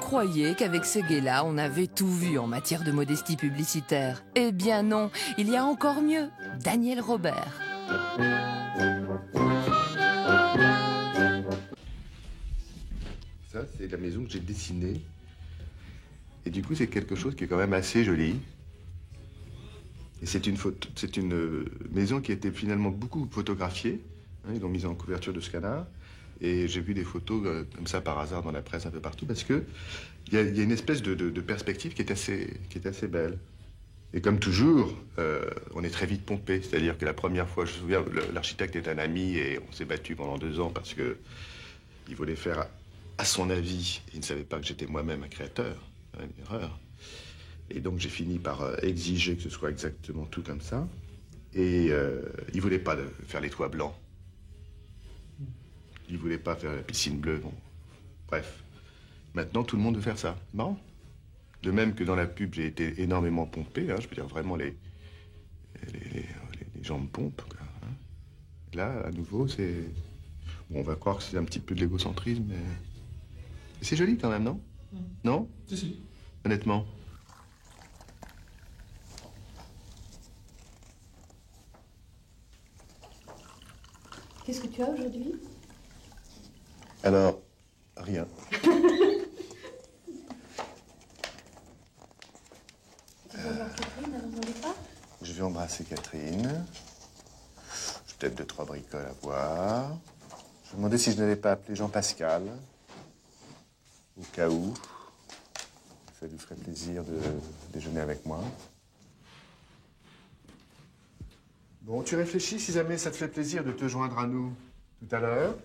Croyez qu'avec Séguéla, on avait tout vu en matière de modestie publicitaire. Eh bien non, il y a encore mieux, Daniel Robert. Ça, c'est la maison que j'ai dessinée. Et du coup, c'est quelque chose qui est quand même assez joli. Et c'est une maison qui a été finalement beaucoup photographiée. Hein, ils l'ont mise en couverture de Scanner. Et j'ai vu des photos comme ça par hasard dans la presse un peu partout parce que il y a une espèce de perspective qui est assez belle. Et comme toujours, on est très vite pompé. C'est-à-dire que la première fois, je me souviens, l'architecte est un ami et on s'est battu pendant 2 ans parce que il voulait faire à son avis. Il ne savait pas que j'étais moi-même un créateur. Une erreur. Et donc j'ai fini par exiger que ce soit exactement tout comme ça. Et il voulait pas faire les toits blancs. Il voulait pas faire la piscine bleue. Bon. Bref. Maintenant, tout le monde veut faire ça. Marrant. De même que dans la pub, j'ai été énormément pompé. Hein, je veux dire, vraiment, les gens me pompent. Quoi, hein. Là, à nouveau, c'est... Bon, on va croire que c'est un petit peu de l'égocentrisme, mais... C'est joli quand même, non? Non? Si, si. Honnêtement. Qu'est-ce que tu as aujourd'hui? Alors, rien. Je vais embrasser Catherine. J'ai peut-être 2-3 bricoles à voir. Je me demandais si je n'avais pas appelé Jean-Pascal. Au cas où. Ça lui ferait plaisir de déjeuner avec moi. Bon, tu réfléchis si jamais ça te fait plaisir de te joindre à nous tout à l'heure.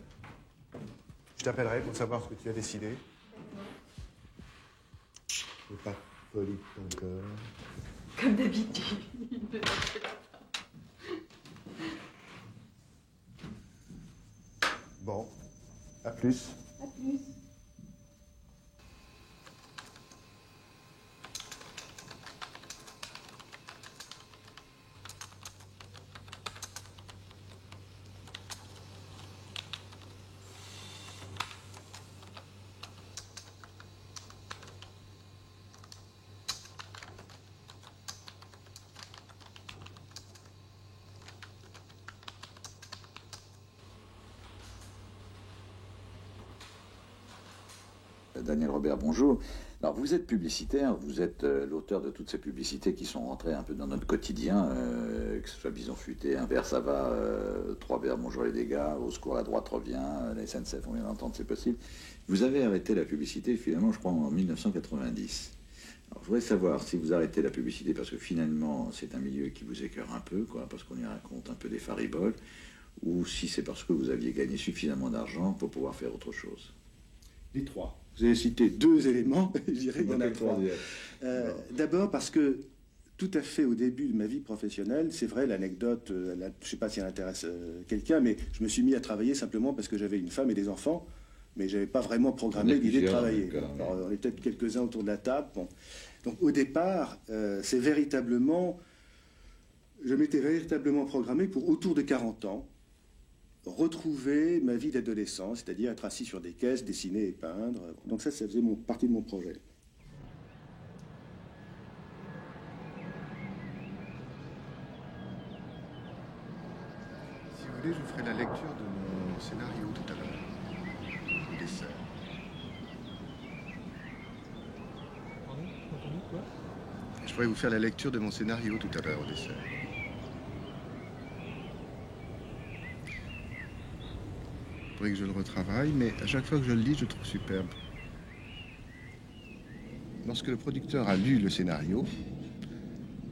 Je t'appellerai pour savoir ce que tu as décidé. Je n'ai pas poli encore. Comme d'habitude. Bon, à plus. À plus. Daniel Robert, bonjour. Alors, vous êtes publicitaire, vous êtes l'auteur de toutes ces publicités qui sont rentrées un peu dans notre quotidien, que ce soit Bison Futé, Un verre ça va, 3 verres, bonjour les dégâts, Au secours, la droite revient, la SNCF, on vient d'entendre, c'est possible. Vous avez arrêté la publicité, finalement, je crois, en 1990. Alors, je voudrais savoir si vous arrêtez la publicité parce que finalement, c'est un milieu qui vous écœure un peu, quoi, parce qu'on y raconte un peu des fariboles, ou si c'est parce que vous aviez gagné suffisamment d'argent pour pouvoir faire autre chose. Les trois. Vous avez cité 2 éléments, je dirais qu'il y en a 3. D'abord parce que tout à fait au début de ma vie professionnelle, c'est vrai, l'anecdote, je ne sais pas si elle intéresse quelqu'un, mais je me suis mis à travailler simplement parce que j'avais une femme et des enfants, mais je n'avais pas vraiment programmé l'idée de travailler. Alors, on est peut-être quelques-uns autour de la table. Bon. Donc au départ, c'est véritablement, je m'étais véritablement programmé pour autour de 40 ans, retrouver ma vie d'adolescent, c'est-à-dire être assis sur des caisses, dessiner et peindre. Donc ça faisait partie de mon projet. Si vous voulez, je vous ferai la lecture de mon scénario tout à l'heure. Au dessert. Pardon? Entendu quoi? Je pourrais vous faire la lecture de mon scénario tout à l'heure au dessert. Il faudrait que je le retravaille, mais à chaque fois que je le lis, je le trouve superbe. Lorsque le producteur a lu le scénario,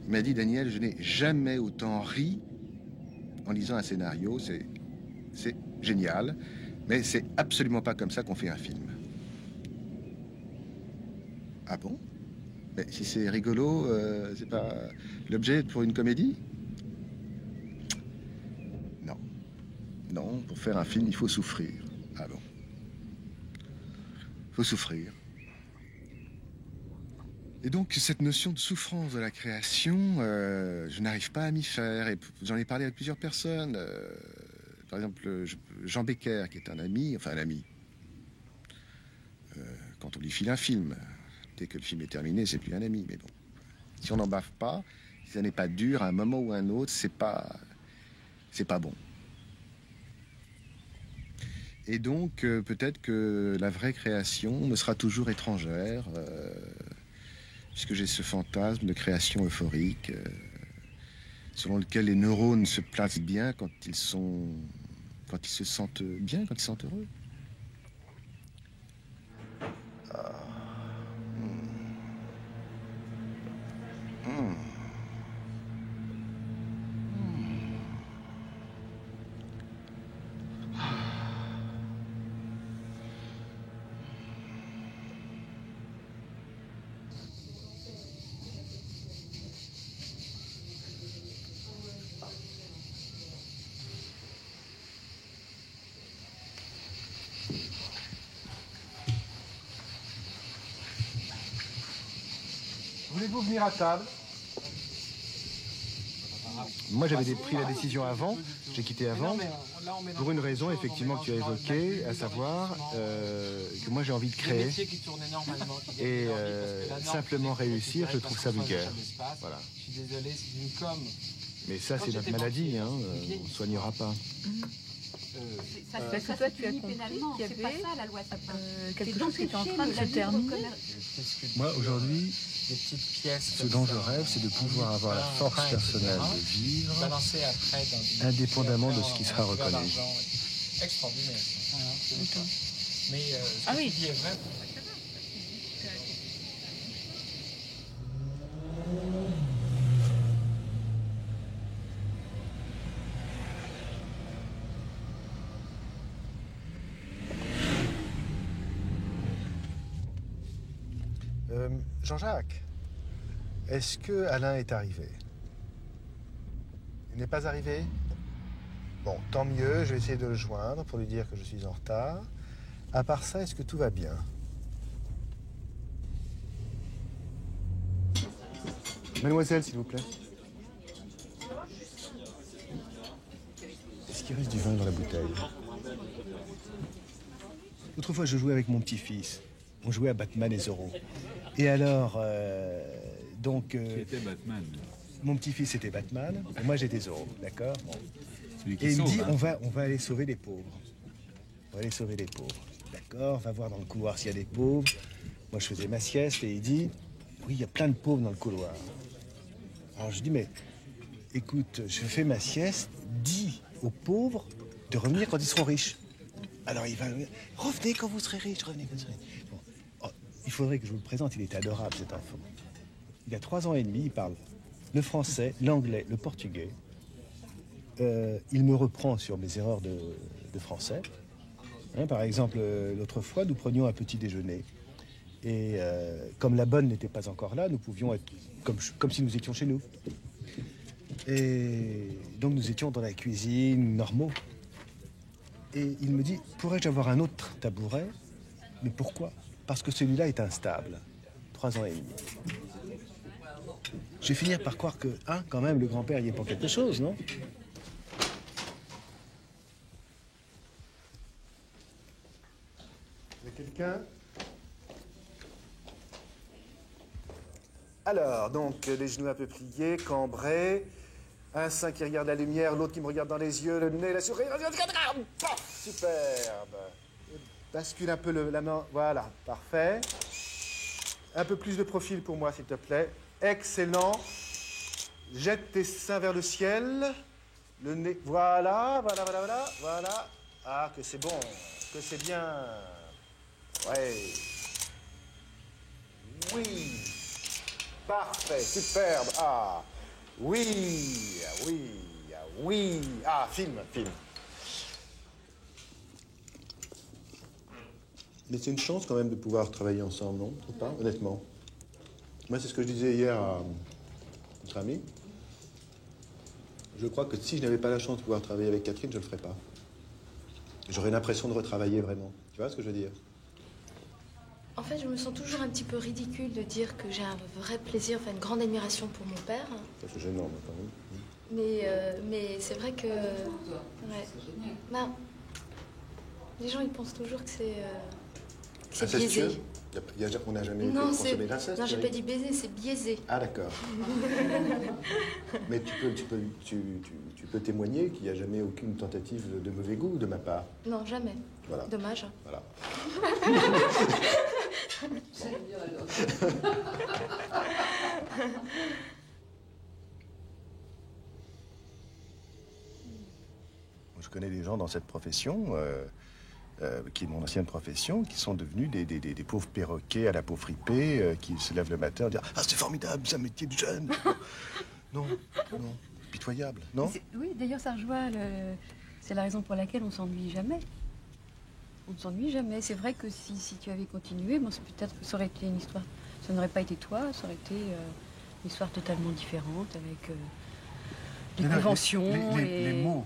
il m'a dit, Daniel, je n'ai jamais autant ri en lisant un scénario. C'est génial, mais c'est absolument pas comme ça qu'on fait un film. Ah bon? Mais si c'est rigolo, c'est pas l'objet pour une comédie? Non. Non, pour faire un film, il faut souffrir. Ah bon? faut souffrir. Et donc cette notion de souffrance de la création, je n'arrive pas à m'y faire. Et j'en ai parlé avec plusieurs personnes. Par exemple, Jean Becker, qui est un ami, enfin un ami. Quand on lui file un film, dès que le film est terminé, c'est plus un ami. Mais bon, si on n'en bave pas, si ça n'est pas dur, à un moment ou à un autre, c'est pas bon. Et donc, peut-être que la vraie création me sera toujours étrangère, puisque j'ai ce fantasme de création euphorique, selon lequel les neurones se placent bien quand ils se sentent bien, quand ils sont heureux. Voulez-vous venir à table? Moi, j'avais pris la décision avant, j'ai quitté avant, pour une raison, effectivement, que tu as évoquée, à savoir que moi, j'ai envie de créer. Et simplement réussir, je trouve ça vulgaire. Voilà. Je suis désolé, c'est une com. Mais ça, c'est notre maladie, hein, on ne soignera pas. Parce que toi, tu as compris qu'il y avait quelque chose qui était en train de se terminer. Moi, aujourd'hui, ce dont je rêve, c'est de pouvoir avoir la force personnelle de vivre indépendamment de ce qui sera reconnu. Extraordinaire. Ah oui. Jean-Jacques, est-ce que Alain est arrivé? Il n'est pas arrivé? Bon, tant mieux, je vais essayer de le joindre pour lui dire que je suis en retard. À part ça, est-ce que tout va bien? Mademoiselle, s'il vous plaît. Est-ce qu'il reste du vin dans la bouteille? Autrefois, je jouais avec mon petit-fils. On jouait à Batman et Zorro. Et alors, Qui était Batman? Mon petit-fils était Batman, et moi j'étais Zorro, d'accord? Bon. Celui qui Et il me sauve, dit, hein. on va aller sauver les pauvres. On va aller sauver les pauvres. D'accord, va voir dans le couloir s'il y a des pauvres. Moi je faisais ma sieste et il dit, oui, il y a plein de pauvres dans le couloir. Alors je dis, mais écoute, je fais ma sieste, dis aux pauvres de revenir quand ils seront riches. Alors il va, revenez quand vous serez riches, revenez quand vous serez riches. Bon. Oh, il faudrait que je vous le présente, il est adorable cet enfant. Il a 3 ans et demi, il parle le français, l'anglais, le portugais. Il me reprend sur mes erreurs de français. Hein, par exemple, l'autre fois, nous prenions un petit déjeuner. Et comme la bonne n'était pas encore là, nous pouvions être comme si nous étions chez nous. Et donc nous étions dans la cuisine, normaux. Et il me dit, pourrais-je avoir un autre tabouret? Mais pourquoi? Parce que celui-là est instable. 3 ans et demi. Je vais finir par croire que, quand même, le grand-père y est pour quelque chose, non? Il y a quelqu'un? Alors, donc, les genoux un peu pliés, cambrés, un sein qui regarde la lumière, l'autre qui me regarde dans les yeux, le nez, la souris. Superbe. Bascule un peu la main, voilà, parfait. Un peu plus de profil pour moi, s'il te plaît. Excellent. Jette tes seins vers le ciel. Le nez, voilà. Ah, que c'est bon, que c'est bien. Ouais. Oui. Parfait, superbe. Ah. Oui. Ah, film. Mais c'est une chance quand même de pouvoir travailler ensemble, non? Ou pas, honnêtement? Moi, c'est ce que je disais hier à notre ami. Je crois que si je n'avais pas la chance de pouvoir travailler avec Catherine, je ne le ferais pas. J'aurais l'impression de retravailler vraiment. Tu vois ce que je veux dire? En fait, je me sens toujours un petit peu ridicule de dire que j'ai un vrai plaisir, enfin une grande admiration pour mon père. Ça, c'est gênant, mais quand même. Mais c'est vrai que... Ouais. Ben, les gens, ils pensent toujours que c'est biaisé. On n'a jamais Non, consommé d'inceste. non, j'ai pas dit baiser, c'est biaisé. Ah, d'accord. Mais tu peux témoigner qu'il n'y a jamais aucune tentative de mauvais goût de ma part. Non, jamais. Voilà. Dommage. Voilà. Je connais des gens dans cette profession, qui est mon ancienne profession, qui sont devenus des pauvres perroquets à la peau fripée, qui se lèvent le matin et disent « Ah, c'est formidable, c'est un métier de jeune !» Non, non, pitoyable, non? Oui, d'ailleurs, ça rejoint c'est la raison pour laquelle on s'ennuie jamais. On ne s'ennuie jamais. C'est vrai que si tu avais continué, bon, peut-être que ça aurait été une histoire. Ça n'aurait pas été toi, ça aurait été une histoire totalement différente avec des conventions. Les mots.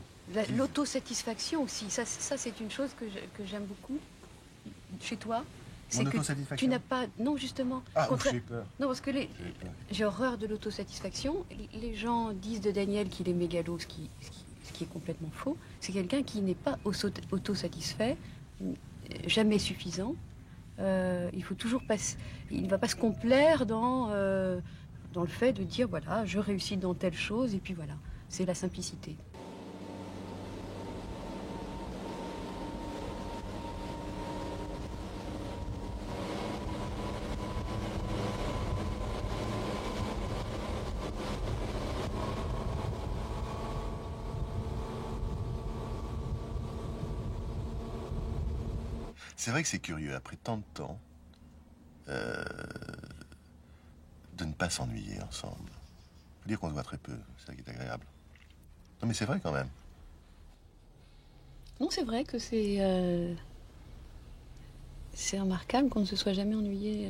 L'autosatisfaction aussi. Ça c'est une chose que j'aime beaucoup chez toi. Mon C'est que autosatisfaction. tu n'as pas. Non, justement. Ah, contraire- j'ai peur. Non, parce que j'ai horreur de l'autosatisfaction. Les gens disent de Daniel qu'il est mégalo, ce qui est complètement faux. C'est quelqu'un qui n'est pas autosatisfait, jamais suffisant. Il faut toujours il ne va pas se complaire dans le fait de dire voilà, je réussis dans telle chose et puis voilà. C'est la simplicité. C'est vrai que c'est curieux, après tant de temps, de ne pas s'ennuyer ensemble. Faut dire qu'on se voit très peu, c'est ça qui est agréable. Non mais c'est vrai quand même. Non, c'est vrai que c'est remarquable qu'on ne se soit jamais ennuyé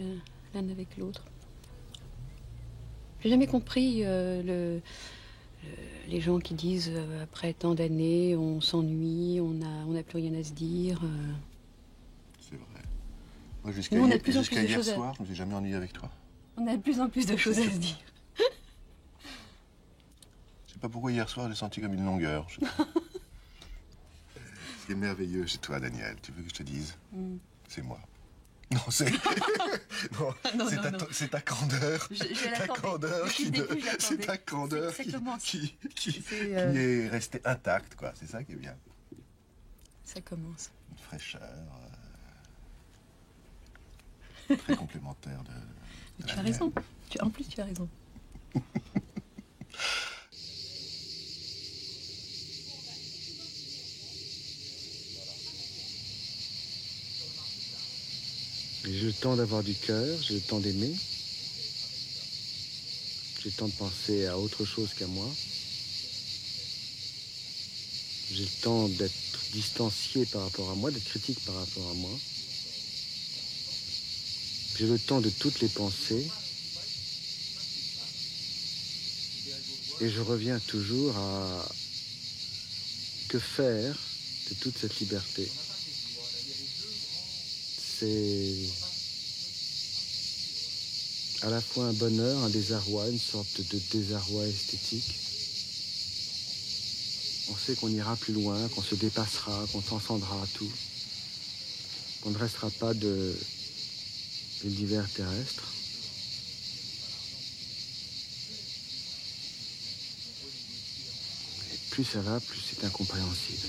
l'un avec l'autre. J'ai jamais compris les gens qui disent après tant d'années, on s'ennuie, on n'a plus rien à se dire. C'est vrai. Moi jusqu'à Nous, on a hier, de plus en plus de hier choses à- soir, je me suis jamais ennuyé avec toi. On a de plus en plus de choses à se dire. Je sais pas pourquoi hier soir j'ai senti comme une longueur. Ce qui est merveilleux chez toi, Daniel, tu veux que je te dise? C'est moi. Non, c'est... non, Non, c'est non, ta, non. c'est ta candeur. Je Ta l'attendais. candeur Depuis qui le début, je l'attendais. c'est ta candeur Ça commence. qui C'est, est restée intacte, quoi. C'est ça qui est bien. Ça commence. Une fraîcheur très complémentaire de Tu la as mienne. raison. En plus, tu as raison. J'ai le temps d'avoir du cœur, j'ai le temps d'aimer. J'ai le temps de penser à autre chose qu'à moi. J'ai le temps d'être distancié par rapport à moi, d'être critique par rapport à moi. J'ai le temps de toutes les pensées. Et je reviens toujours à que faire de toute cette liberté. C'est à la fois un bonheur, un désarroi, une sorte de désarroi esthétique. On sait qu'on ira plus loin, qu'on se dépassera, qu'on transcendra tout, qu'on ne restera pas de l'univers terrestre. Et plus ça va, plus c'est incompréhensible.